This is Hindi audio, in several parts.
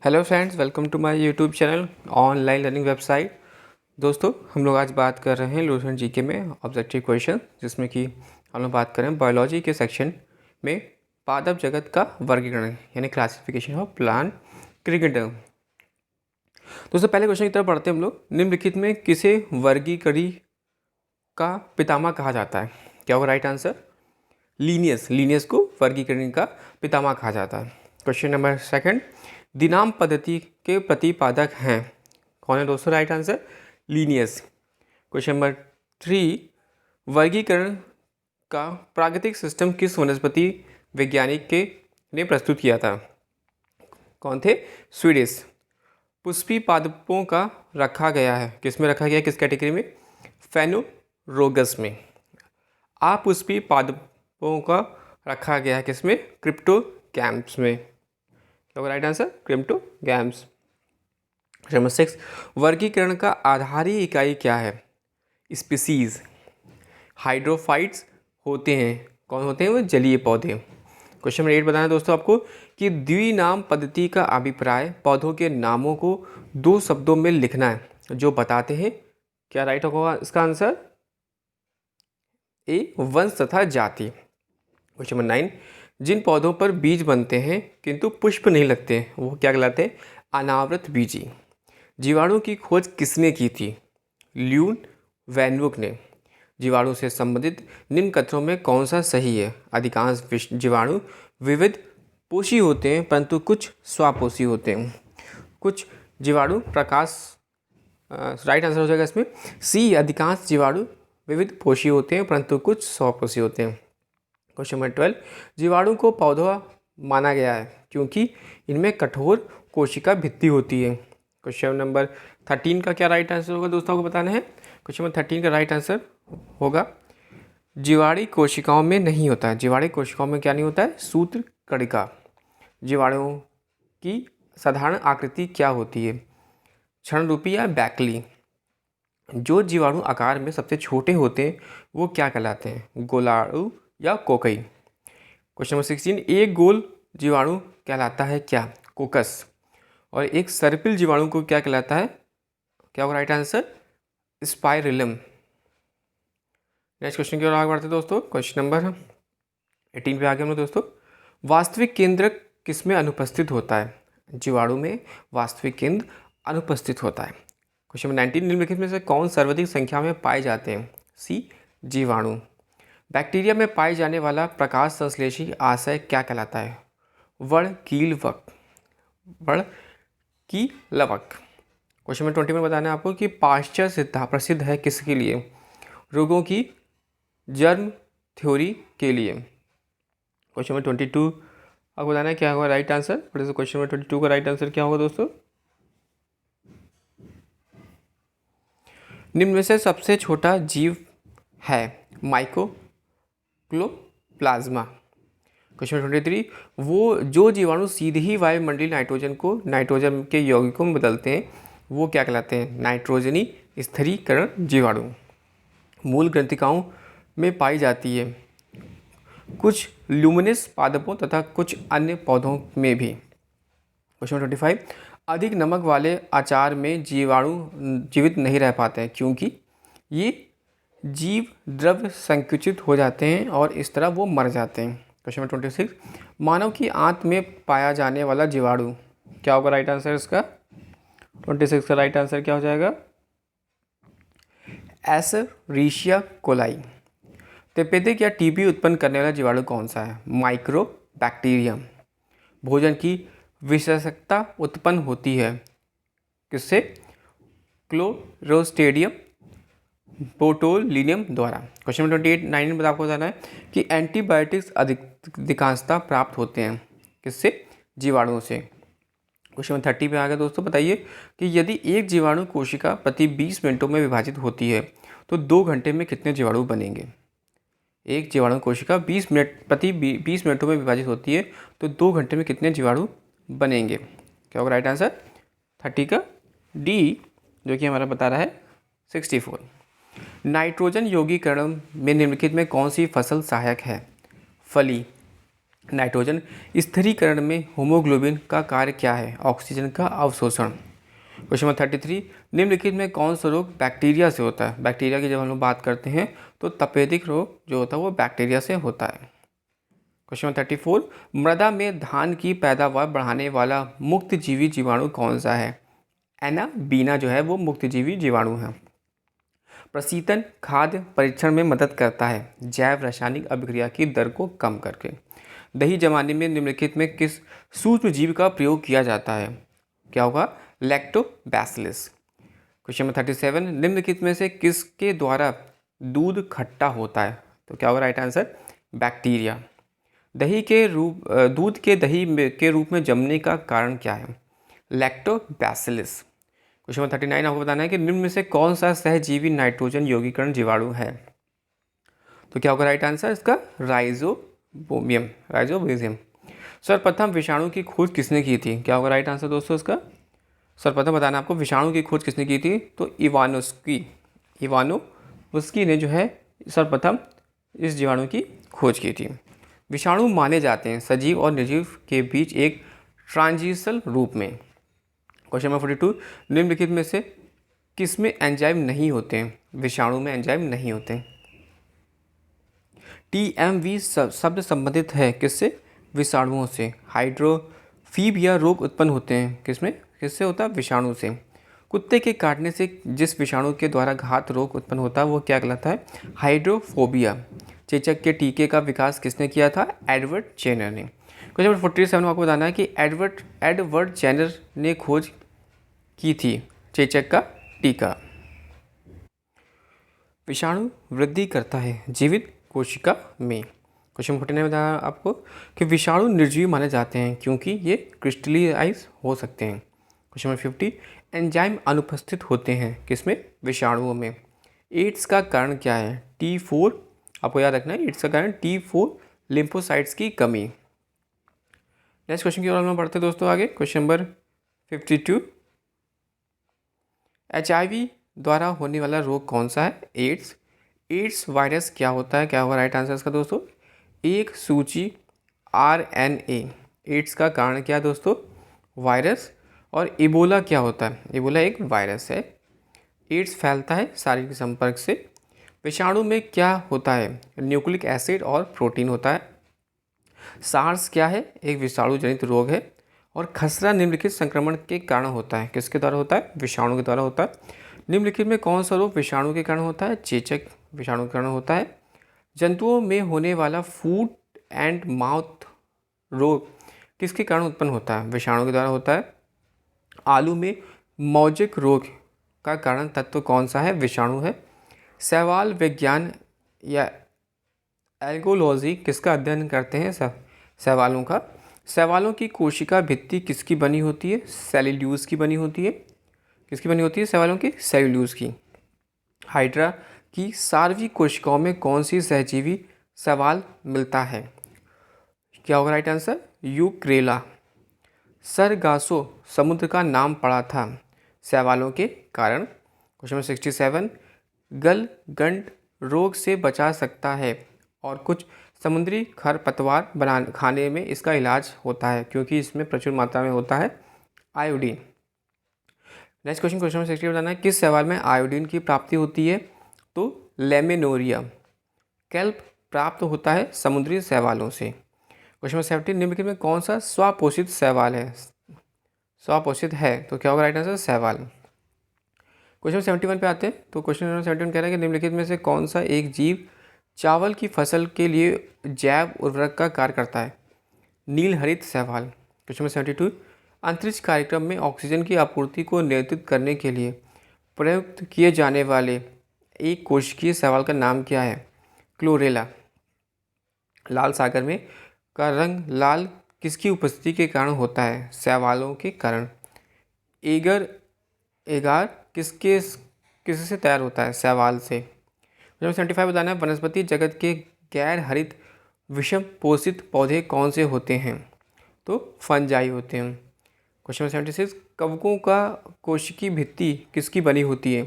Hello friends, welcome to my YouTube channel online learning website. दोस्तों, हम लोग आज बात कर रहे हैं लूसेंट जीके में ऑब्जेक्टिव क्वेश्चन, जिसमें कि हम लोग बात करें बायोलॉजी के सेक्शन में पादप जगत का वर्गीकरण यानी क्लासिफिकेशन ऑफ प्लांट क्रिकेटर। दोस्तों, पहले क्वेश्चन की तरफ पढ़ते हैं हम लोग। निम्नलिखित में किसे वर्गीकरण का पितामह कहा जाता है? क्या होगा राइट आंसर? लीनियस को वर्गीकरण का पितामह कहा जाता है। क्वेश्चन नंबर सेकंड, दिनाम पद्धति के प्रतिपादक हैं कौन है दोस्तों? Right answer Linnaeus. Question number 3, वर्गीकरण का प्राकृतिक सिस्टम किस वनस्पति वैज्ञानिक के ने प्रस्तुत किया था? कौन थे? स्वीडिश। पुष्पी पादपों का रखा गया है, किस में रखा गया है, किस कैटेगरी में? फेनोरोगस में। अपुष्पी पादपों का रखा गया है किसमें? क्रिप्टोगैम्स में। क्या होगा राइट आंसर? क्रिप्टोगैम्स। नंबर 6, वर्गीकरण का आधारी इकाई क्या है? स्पीसीज। हाइड्रोफाइट्स होते हैं, कौन होते हैं? वो जलीय पौधे। क्वेश्चन नंबर 8 बताना दोस्तों आपको कि द्विनाम पद्धति का अभिप्राय पौधों के नामों को 2 शब्दों में लिखना है जो बताते हैं। क्या राइट होगा इसका आंसर? ए, वंश तथा जाति। क्वेश्चन नंबर 9, जिन पौधों पर बीज बनते हैं किंतु पुष्प नहीं लगते वो क्या कहलाते हैं? अनावृत बीजी। जीवाणु की खोज किसने की थी? ल्यून वैनवुक ने। जीवाणु से संबंधित निम्न कथनों में कौन सा सही है? अधिकांश जीवाणु विविध पोषी होते हैं परंतु कुछ स्वापोषी होते हैं। कुछ जीवाणु प्रकाश राइट आंसर हो जाएगा इसमें सी, अधिकांश जीवाणु विविध पोषी होते हैं परंतु कुछ स्वपोषी होते हैं। क्वेश्चन नंबर 12, जीवाणु को पौधा माना गया है क्योंकि इनमें कठोर कोशिका भित्ति होती है। क्वेश्चन नंबर 13 का क्या राइट आंसर होगा दोस्तों को बताना है। क्वेश्चन नंबर 13 का राइट आंसर होगा जीवाणु कोशिकाओं में नहीं होता है। जीवाणु कोशिकाओं में क्या नहीं होता है? सूत्र कणिका। जीवाणुओं की साधारण आकृति क्या होती है? क्षणरूपी या बैकली। जो जीवाणु आकार में सबसे छोटे होते हैं वो क्या कहलाते हैं? गोलाणु या कोकई। क्वेश्चन नंबर 16, एक गोल जीवाणु कहलाता है क्या? कोकस। और एक सर्पिल जीवाणु को क्या कहलाता है? क्या होगा right answer? Spirillum. Next question की ओर आगे बढ़ते हैं दोस्तों। क्वेश्चन नंबर 18 पे आगे हम लोग दोस्तों। वास्तविक केंद्रक किसमें अनुपस्थित होता है? जीवाणु में वास्तविक केंद्र अनुपस्थित होता है। क्वेश्चन नंबर 19, निम्नलिखित में से कौन सर्वाधिक संख्या में पाए जाते हैं? सी, जीवाणु। बैक्टीरिया में पाए जाने वाला प्रकाश संश्लेषी आशय क्या कहलाता है? वर्णकीलवक। वर्णकीलवक। क्वेश्चन नंबर 20 में बताना है आपको कि पाश्चर सिद्धांत प्रसिद्ध है किसके लिए? रोगों की जर्म थ्योरी के लिए। क्वेश्चन नंबर 22 आपको बताना है क्या होगा राइट आंसर। क्वेश्चन नंबर 22 का राइट आंसर क्या होगा दोस्तों? निम्न में से सबसे छोटा जीव है माइकोप्लाज्मा। क्वेश्चन नंबर 23, वो जो जीवाणु सीधे ही वायुमंडलीय नाइट्रोजन को नाइट्रोजन के यौगिकों में बदलते हैं वो क्या कहलाते हैं? नाइट्रोजनी स्थिरीकरण जीवाणु। मूल ग्रंथिकाओं में पाई जाती है, कुछ ल्यूमिनस पादपों तथा कुछ अन्य पौधों में भी। क्वेश्चन नंबर 25, अधिक नमक वाले अचार में जीवाणु जीवित नहीं रह पाते हैं क्योंकि ये जीव द्रव्य संकुचित हो जाते हैं और इस तरह वो मर जाते हैं। क्वेश्चन नंबर 26, मानव की आंत में पाया जाने वाला जीवाणु क्या होगा राइट आंसर इसका? 26 का राइट आंसर क्या हो जाएगा? एशेरिशिया कोलाई। तपेदिक या टीबी उत्पन्न करने वाला जीवाणु कौन सा है? माइक्रोबैक्टीरियम। भोजन की विषाक्तता उत्पन्न होती है किससे? क्लोस्ट्रीडियम बोटुलिनियम द्वारा। क्वेश्चन नंबर 29 में आपको बताना है कि एंटीबायोटिक्स अधिकांशतः प्राप्त होते हैं किससे? जीवाणुओं से। क्वेश्चन नंबर 30 पे आ गया दोस्तों। बताइए कि यदि एक जीवाणु कोशिका प्रति 20 मिनटों में विभाजित होती है तो 2 घंटे में कितने जीवाणु बनेंगे? एक जीवाणु कोशिका 20 मिनटों में विभाजित होती है तो 2 घंटे में कितने जीवाणु बनेंगे? क्या होगा राइट आंसर? 30 का डी, जो कि हमारा बता रहा है 64। नाइट्रोजन यौगीकरण में निम्नलिखित में कौन सी फसल सहायक है? फली। नाइट्रोजन स्थिरीकरण में होमोग्लोबिन का कार्य क्या है? ऑक्सीजन का अवशोषण। क्वेश्चन नंबर 33, निम्नलिखित में कौन सा रोग बैक्टीरिया से होता है? बैक्टीरिया की जब हम लोग बात करते हैं तो तपेदिक रोग जो होता है वो बैक्टीरिया से होता है। क्वेश्चन नंबर 34, मृदा में धान की पैदावार बढ़ाने वाला मुक्तजीवी जीवाणु कौन सा है? एनाबीना जो है वो मुक्तजीवी जीवाणु है। प्रशीतन खाद्य परीक्षण में मदद करता है जैव रासायनिक अभिक्रिया की दर को कम करके। दही जमाने में निम्नलिखित में किस सूक्ष्म जीव का प्रयोग किया जाता है? क्या होगा? लैक्टोबैसिलस। क्वेश्चन नंबर 37, निम्नलिखित में से किसके द्वारा दूध खट्टा होता है? तो क्या होगा राइट आंसर? बैक्टीरिया। दूध के के रूप में जमने का कारण क्या है? लैक्टोबैसिलस। क्वेश्चन नंबर 39, आपको बताना है कि निम्न में से कौन सा सहजीवी नाइट्रोजन यौगीकरण जीवाणु है? तो क्या होगा राइट आंसर इसका? राइजोबियम। सर्वप्रथम विषाणु की खोज किसने की थी? क्या होगा राइट आंसर दोस्तों इसका? सर्वप्रथम बताना आपको विषाणु की खोज किसने की थी? तो इवानोव्स्की ने जो है सर्वप्रथम इस जीवाणु की खोज की थी। विषाणु माने जाते हैं सजीव और निर्जीव के बीच एक ट्रांजिशनल रूप में। क्वेश्चन नंबर 42, निम्नलिखित में से किसमें एंजाइम नहीं होते हैं? विषाणु में एंजाइम नहीं होते। TMV शब्द संबंधित है किससे? विषाणुओं से। हाइड्रोफीबिया रोग उत्पन्न होते हैं किससे होता है? विषाणु से। कुत्ते के काटने से जिस विषाणु के द्वारा घात रोग उत्पन्न होता है वो क्या कहलाता है? हाइड्रोफोबिया। चेचक के टीके का विकास किसने किया था? एडवर्ड जेनर ने। क्वेश्चन नंबर 47 में आपको बताना है कि एडवर्ड जेनर ने खोज की थी चेचक का टीका। विषाणु वृद्धि करता है जीवित कोशिका में। क्वेश्चन 49 में बताया आपको कि विषाणु निर्जीव माने जाते हैं क्योंकि ये क्रिस्टलाइज हो सकते हैं। क्वेश्चन नंबर 50, एंजाइम अनुपस्थित होते हैं किसमें? विषाणुओं में। एड्स का कारण क्या है? T4, आपको याद रखना है एड्स का कारण T4 लिम्फोसाइट्स की कमी। नेक्स्ट क्वेश्चन की ओर हम बढ़ते हैं दोस्तों आगे। क्वेश्चन नंबर 52, HIV द्वारा होने वाला रोग कौन सा है? एड्स वायरस क्या होता है? क्या होगा राइट आंसर इसका दोस्तों? एक सूची RNA। एड्स का कारण क्या है दोस्तों? वायरस। और इबोला क्या होता है? इबोला एक वायरस है। एड्स फैलता है शारीरिक संपर्क से। विषाणु में क्या होता है? न्यूक्लिक एसिड और प्रोटीन होता है। सार्स क्या है? एक विषाणु जनित रोग है। और खसरा निम्नलिखित संक्रमण के कारण होता है। किसके द्वारा होता है? विषाणु के द्वारा होता है। निम्नलिखित में कौन सा रोग विषाणु के कारण होता है? चेचक विषाणु के कारण होता है। जंतुओं में होने वाला फूट एंड माउथ रोग किसके कारण उत्पन्न होता है? विषाणु के द्वारा होता है। आलू में मौजिक रोग का कारण तत्व कौन सा है? विषाणु है। शैवाल विज्ञान या एल्गोलॉजी किसका अध्ययन करते हैं? शैवालों का। शैवालों की कोशिका भित्ति किसकी बनी होती है? सेल्यूलोज की बनी होती है। किसकी बनी होती है? शैवालों की सेल्यूलोज की। हाइड्रा की सार्वजनिक कोशिकाओं में कौन सी सहजीवी शैवाल मिलता है? क्या होगा राइट आंसर? यूक्रेला। सरगासो समुद्र का नाम पड़ा था शैवालों के कारण। क्वेश्चन नंबर 67, गलगंड रोग से बचा सकता है और कुछ समुद्री खरपतवार खाने में इसका इलाज होता है क्योंकि इसमें प्रचुर मात्रा में होता है आयोडीन। नेक्स्ट क्वेश्चन नंबर 60 बताना है किस शैवाल में आयोडीन की प्राप्ति होती है? तो लेमिनोरिया। कैल्प प्राप्त होता है समुद्री शैवालों से। क्वेश्चन नंबर 70, निम्नलिखित में कौन सा स्वापोषित शैवाल है? स्वापोषित है तो क्या होगा राइट आंसर? शैवाल। क्वेश्चन 71 पे आते हैं। तो क्वेश्चन नंबर 71 कह रहा है कि निम्नलिखित में से कौन सा एक जीव चावल की फसल के लिए जैव उर्वरक का कार्य करता है? नीलहरित शैवाल। क्वेश्चन नंबर 72, अंतरिक्ष कार्यक्रम में ऑक्सीजन की आपूर्ति को नियंत्रित करने के लिए प्रयुक्त किए जाने वाले एक कोशिकीय शैवाल का नाम क्या है? क्लोरेला। लाल सागर में का रंग लाल किसकी उपस्थिति के कारण होता है? शैवालों के कारण। एगार किससे तैयार होता है? शैवाल से। 75 बताना है वनस्पति जगत के गैर हरित विषम पोषित पौधे कौन से होते हैं? तो फंजाई होते हैं। क्वेश्चन 76, कवकों का कोशिकीय भित्ति किसकी बनी होती है?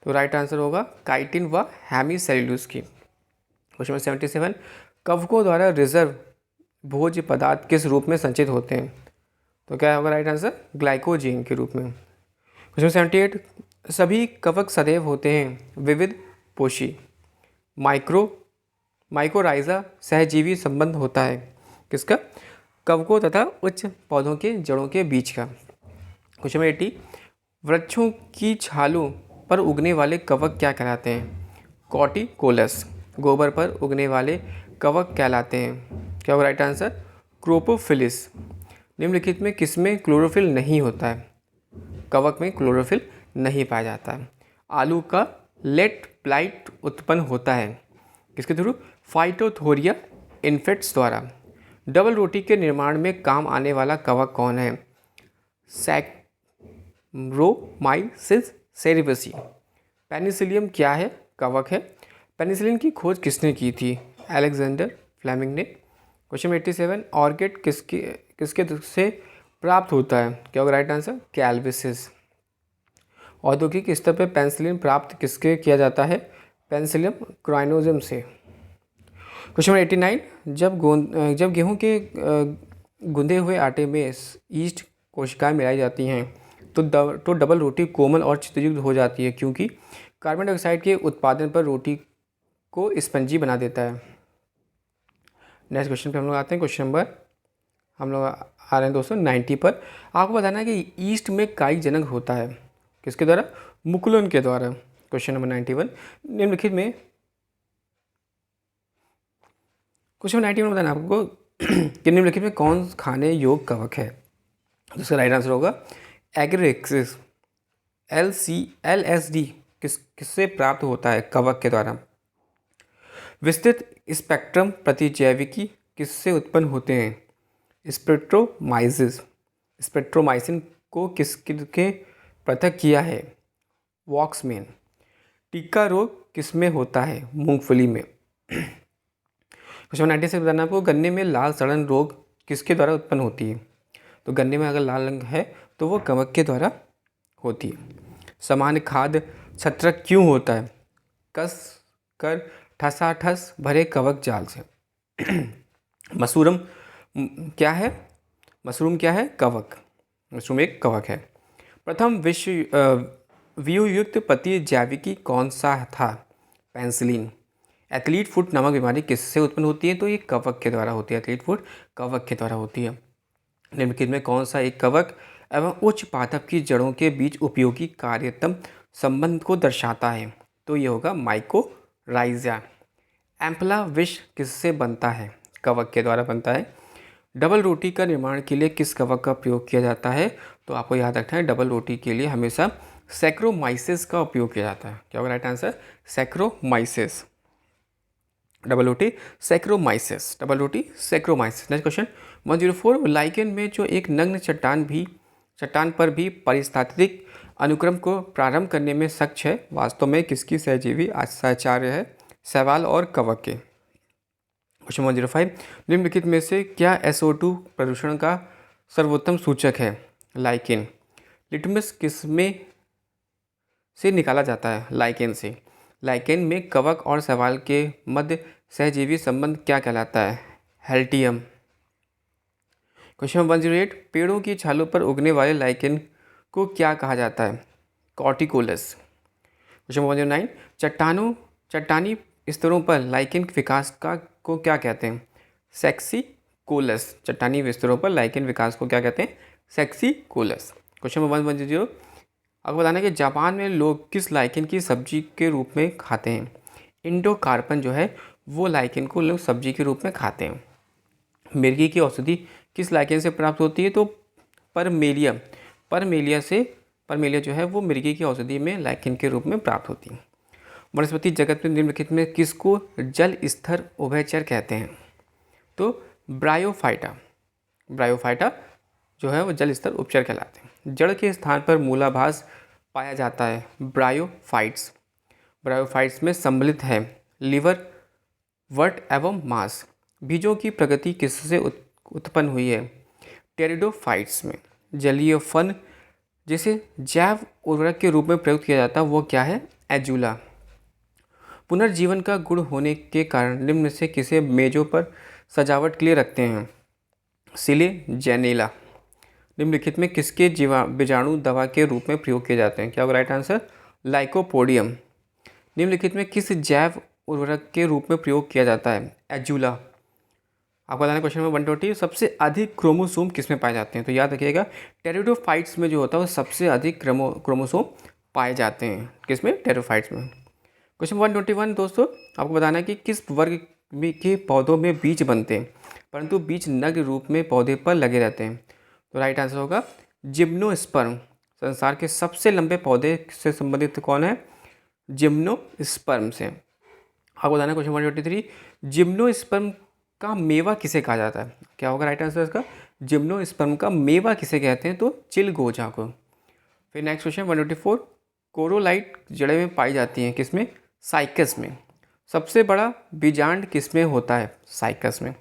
तो राइट आंसर होगा काइटिन व हेमीसेल्यूलोज की। क्वेश्चन 77, कवकों द्वारा रिजर्व भोज्य पदार्थ किस रूप में संचित होते हैं? तो क्या होगा राइट आंसर? ग्लाइकोजेन के रूप में। क्वेश्चन 78, सभी कवक सदैव होते हैं विविध पोषी। माइकोराइजा सहजीवी संबंध होता है किसका? कवकों तथा उच्च पौधों के जड़ों के बीच का। क्वेश्चन 80, वृक्षों की छालों पर उगने वाले कवक क्या कहलाते हैं? कॉर्टिकोलस। गोबर पर उगने वाले कवक कहलाते हैं, क्या होगा राइट आंसर? क्रोपोफिलिस। निम्नलिखित में किसमें क्लोरोफिल नहीं होता है? कवक में क्लोरोफिल नहीं पाया जाता है। आलू का लेट ब्लाइट उत्पन्न होता है किसके थ्रू? फाइटोथोरिया इन्फेक्ट्स द्वारा। डबल रोटी के निर्माण में काम आने वाला कवक कौन है? सैक्रोमाइसिस सेरेबसी। पेनिसिलियम क्या है? कवक है। पेनिसिलिन की खोज किसने की थी? अलेक्जेंडर फ्लेमिंग ने। क्वेश्चन 87, ऑर्किड किसके से प्राप्त होता है? क्या होगा राइट आंसर? कैल्विसिस। औद्योगिक स्तर पर पेनिसिलिन प्राप्त किसके किया जाता है? पेनिसिलियम क्राइनोजम से। क्वेश्चन 89, जब गेहूं के गुंदे हुए आटे में ईस्ट कोशिकाएं मिलाई जाती हैं तो डबल रोटी कोमल और छिद्रयुक्त हो जाती है क्योंकि कार्बन डाइऑक्साइड के उत्पादन पर रोटी को स्पंजी बना देता है। नेक्स्ट क्वेश्चन पे हम लोग आते हैं। क्वेश्चन नंबर हम लोग आ रहे हैं दोस्तों 90 पर। आपको बताना है कि ईस्ट में काई जनक होता है किसके द्वारा? मुकुलन के द्वारा। क्वेश्चन नंबर 91, निम्नलिखित में क्वेश्चन 91 में बताना आपको कि निम्नलिखित में कौन खाने योग्य कवक है? जिसका राइट आंसर होगा एगेरिकसिस। LSD किससे प्राप्त होता है? कवक के द्वारा। विस्तृत स्पेक्ट्रम प्रतिजैविकी किससे उत्पन्न होते हैं? स्पेक्ट्रोमाइसिन को किसके पृथक किया है? वॉक्समैन। टीका रोग किसमें होता है? मूंगफली में। क्वेश्चन 90 से बताना आपको, गन्ने में लाल सड़न रोग किसके द्वारा उत्पन्न होती है? तो गन्ने में अगर लाल रंग है तो वो कवक के द्वारा होती है। सामान्य खाद्य छत्रक क्यों होता है? कस कर ठसाठस भरे कवक जाल से। मशरूम क्या है? कवक। मशरूम एक कवक है। प्रथम व्यूहयुक्त प्रतिजैविकी कौन सा था? पेनिसिलिन। एथलीट फुट नामक बीमारी किससे उत्पन्न होती है? तो ये कवक के द्वारा होती है। एथलीट फुट कवक के द्वारा होती है। निम्नलिखित में कौन सा एक कवक एवं उच्च पादप की जड़ों के बीच उपयोगी कार्यतम संबंध को दर्शाता है? तो ये होगा माइकोराइजा। एम्पला विष किससे बनता है? कवक के द्वारा बनता है। डबल रोटी का निर्माण के लिए किस कवक का प्रयोग किया जाता है? तो आपको याद रखना है डबल रोटी के लिए हमेशा सैक्रोमाइसिस का उपयोग किया जाता है। क्या होगा राइट आंसर? सैक्रोमाइसिस। डबल रोटी सैक्रोमाइसिस। नेक्स्ट क्वेश्चन 104, लाइकेन में जो एक नग्न चट्टान पर भी पारिस्थितिक अनुक्रम को प्रारंभ करने में सक्षम है, वास्तव में किसकी सहजीवी सहचार्य है? शैवाल और कवक के। क्वेश्चन 105, निम्नलिखित में से क्या SO2 प्रदूषण का सर्वोत्तम सूचक है? लाइकेन। लिटमस किस में से निकाला जाता है? लाइकेन से। लाइकेन में कवक और शैवाल के मध्य सहजीवी संबंध क्या कहलाता है? हेल्टियम। क्वेश्चन 108, पेड़ों की छालों पर उगने वाले लाइकेन को क्या कहा जाता है? कॉर्टिकोलस। क्वेश्चन 109, चट्टानी स्तरों पर लाइकेन विकास को क्या कहते हैं? सेक्सिकोलस। चट्टानी स्तरों पर लाइकेन विकास को क्या कहते हैं? सेक्सिकोलस। क्वेश्चन 110, आपको बताना है कि जापान में लोग किस लाइकेन की सब्जी के रूप में खाते हैं? इंडोकार्पन जो है वो लाइकेन को लोग सब्जी के रूप में खाते हैं। मिर्गी की औषधि किस लाइकेन से प्राप्त होती है? तो परमेलिया जो है वो मिर्गी की औषधि में लाइकेन के रूप में प्राप्त होती है। वनस्पति जगत में निम्नलिखित में किसको जल स्तर उभयचर कहते हैं? तो ब्रायोफाइटा जो है वो जल स्तर उपचर कहलाते हैं। जड़ के स्थान पर मूलाभास पाया जाता है। ब्रायोफाइट्स में सम्मिलित है लीवर, वर्ट एवं मांस। बीजों की प्रगति किससे उत्पन्न हुई है? टेरिडोफाइट्स में। जलीय फन जिसे जैव उर्वरक के रूप में प्रयुक्त किया जाता है वो क्या है? एजुला। पुनर्जीवन का गुण होने के कारण निम्न से किसे मेजों पर सजावट के लिए रखते हैं? सिलेजेनिला। निम्नलिखित में किसके बीजाणु दवा के रूप में प्रयोग किए जाते हैं? क्या होगा राइट आंसर? लाइकोपोडियम। निम्नलिखित में किस जैव उर्वरक के रूप में प्रयोग किया जाता है? एजुला। आपको बताना क्वेश्चन नंबर 120, सबसे अधिक क्रोमोसोम किस में पाए जाते हैं? तो याद रखिएगा टेरिडोफाइट्स में जो होता है वो सबसे अधिक क्रोमोसोम पाए जाते हैं। किस में? टेरिडोफाइट्स में। क्वेश्चन 121 दोस्तों, आपको बताना है कि किस वर्ग के पौधों में बीज बनते हैं परंतु बीज नग्न रूप में पौधे पर लगे रहते हैं? तो राइट आंसर होगा जिम्नोस्पर्म। संसार के सबसे लंबे पौधे से संबंधित कौन है? जिम्नोस्पर्म से। आपको बताना क्वेश्चन 123, जिम्नोस्पर्म का मेवा किसे कहा जाता है? क्या होगा राइट आंसर इसका? जिम्नोस्पर्म का मेवा किसे कहते हैं? तो चिलगोजा को। फिर नेक्स्ट क्वेश्चन 124, कोरोलाइट जड़ें में पाई जाती हैं किसमें? साइकस में। सबसे बड़ा बीजांड किसमें होता है? साइकस में।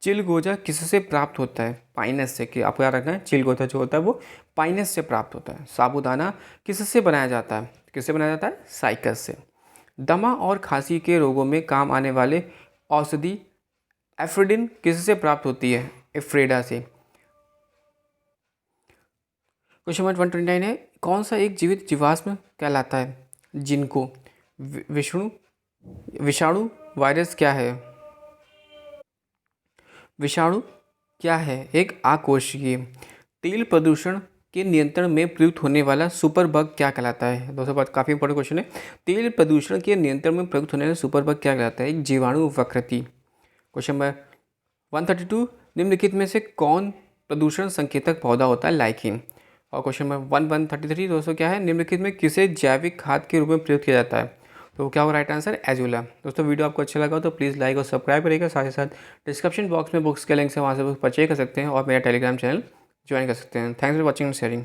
चिलगोजा किससे प्राप्त होता है? पाइनस से। कि आपको याद रखना है चिलगोजा जो होता है वो पाइनस से प्राप्त होता है। साबूदाना किससे बनाया जाता है? किससे बनाया जाता है? साइकस से। दमा और खांसी के रोगों में काम आने वाले औषधि एफ्रीडिन किससे प्राप्त होती है? एफ्रेडा से। क्वेश्चन नंबर 129 है, कौन सा एक जीवित जीवाश्म कहलाता है? जिनको विषाणु वायरस क्या है? विषाणु क्या है? एक आकोशिकीय। तेल प्रदूषण के नियंत्रण में प्रयुक्त होने वाला सुपर बग क्या कहलाता है? दोस्तों बात काफ़ी इंपॉर्टेंट क्वेश्चन है। तेल प्रदूषण के नियंत्रण में प्रयुक्त होने वाला सुपर बग क्या कहलाता है? एक जीवाणु वक्रती। क्वेश्चन नंबर 132, निम्नलिखित में से कौन प्रदूषण संकेतक पौधा होता है? लाइकिन। और क्वेश्चन नंबर 1133 दोस्तों क्या है? निम्नलिखित में किसे जैविक खाद के रूप में प्रयोग किया जाता है? तो क्या होगा राइट आंसर? एजुला। दोस्तों वीडियो आपको अच्छा लगा तो प्लीज़ लाइक और सब्सक्राइब करिएगा। साथ ही साथ डिस्क्रिप्शन बॉक्स में बुक्स के लिंक से वहाँ से बुक परचेज कर सकते हैं और मेरा टेलीग्राम चैनल ज्वाइन कर सकते हैं। Thanks for watching and sharing.